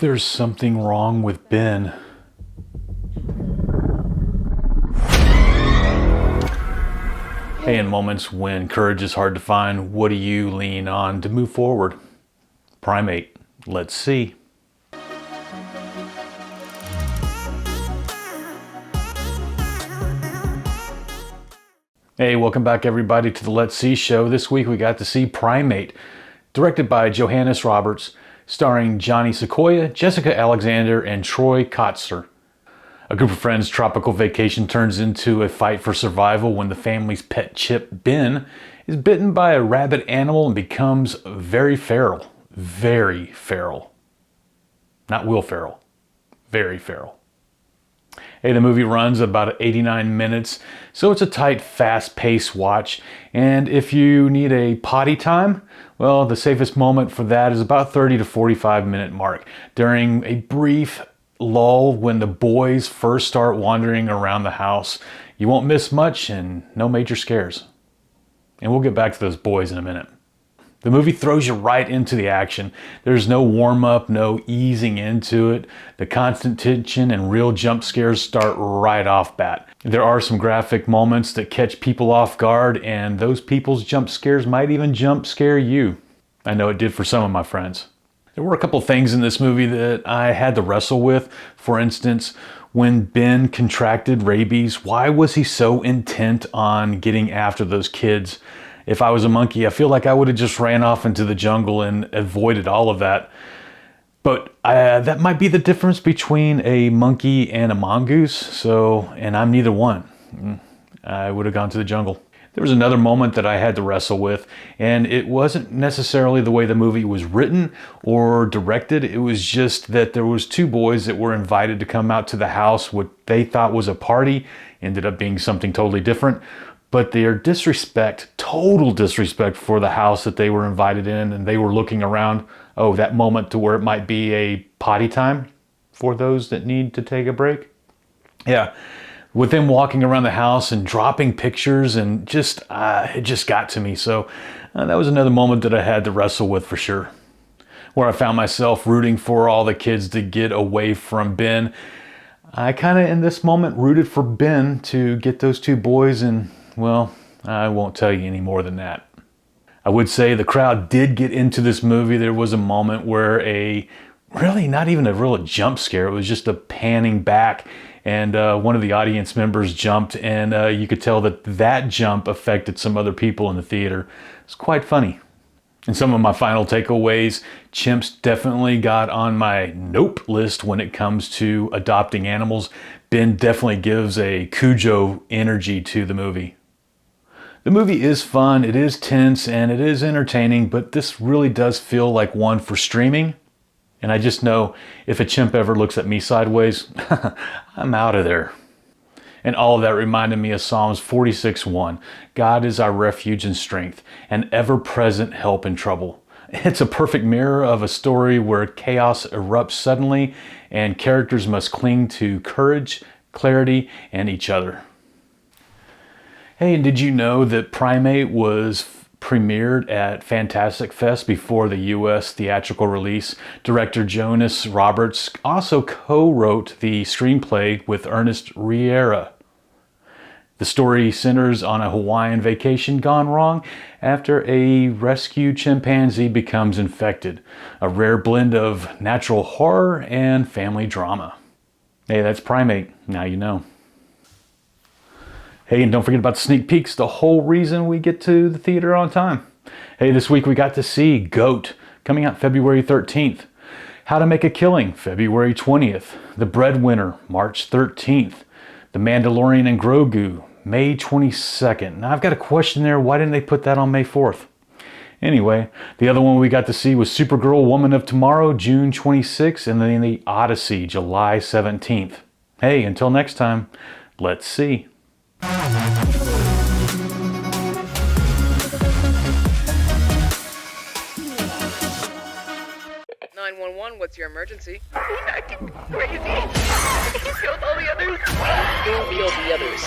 There's something wrong with Ben. Hey, in moments when courage is hard to find, what do you lean on to move forward? Primate, let's see. Hey, welcome back everybody to the Let's See show. This week we got to see Primate, directed by Johannes Roberts, starring Johnny Sequoia, Jessica Alexander, and Troy Kotsur. A group of friends' tropical vacation turns into a fight for survival when the family's pet chip, Ben, is bitten by a rabid animal and becomes very feral. Very feral. Not Will Ferrell. Very feral. Hey, the movie runs about 89 minutes, so it's a tight, fast-paced watch. And if you need a potty time, well, the safest moment for that is about 30 to 45 minute mark, during a brief lull when the boys first start wandering around the house. You won't miss much and no major scares. And we'll get back to those boys in a minute. The movie throws you right into the action. There's no warm-up, no easing into it. The constant tension and real jump scares start right off bat. There are some graphic moments that catch people off guard, and those people's jump scares might even jump scare you. I know it did for some of my friends. There were a couple things in this movie that I had to wrestle with. For instance, when Ben contracted rabies, why was he so intent on getting after those kids? If I was a monkey, I feel like I would have just ran off into the jungle and avoided all of that. But that might be the difference between a monkey and a mongoose. And I'm neither one. I would have gone to the jungle. There was another moment that I had to wrestle with, and it wasn't necessarily the way the movie was written or directed. It was just that there was two boys that were invited to come out to the house. What they thought was a party ended up being something totally different. But their disrespect, total disrespect for the house that they were invited in, and they were looking around, that moment to where it might be a potty time for those that need to take a break. Yeah, with them walking around the house and dropping pictures and it just got to me. So that was another moment that I had to wrestle with for sure, where I found myself rooting for all the kids to get away from Ben. I kind of, in this moment, rooted for Ben to get those two boys, and well, I won't tell you any more than that. I would say the crowd did get into this movie. There was a moment where not even a real jump scare, it was just a panning back, and one of the audience members jumped, and you could tell that jump affected some other people in the theater. It's quite funny. And some of my final takeaways, chimps definitely got on my nope list when it comes to adopting animals. Ben definitely gives a Cujo energy to the movie. The movie is fun, it is tense, and it is entertaining, but this really does feel like one for streaming. And I just know if a chimp ever looks at me sideways, I'm out of there. And all of that reminded me of Psalms 46:1. God is our refuge and strength, an ever-present help in trouble. It's a perfect mirror of a story where chaos erupts suddenly and characters must cling to courage, clarity, and each other. Hey, and did you know that Primate was premiered at Fantastic Fest before the US theatrical release? Director Johannes Roberts also co-wrote the screenplay with Ernest Riera. The story centers on a Hawaiian vacation gone wrong after a rescued chimpanzee becomes infected. A rare blend of natural horror and family drama. Hey, that's Primate. Now you know. Hey, and don't forget about the sneak peeks, the whole reason we get to the theater on time. Hey, this week we got to see Goat, coming out February 13th. How to Make a Killing, February 20th. The Breadwinner, March 13th. The Mandalorian and Grogu, May 22nd. Now I've got a question there, why didn't they put that on May 4th? Anyway, the other one we got to see was Supergirl, Woman of Tomorrow, June 26th, and then The Odyssey, July 17th. Hey, until next time, let's see. 911, what's your emergency? He's acting crazy. He killed all the others. Who killed the others?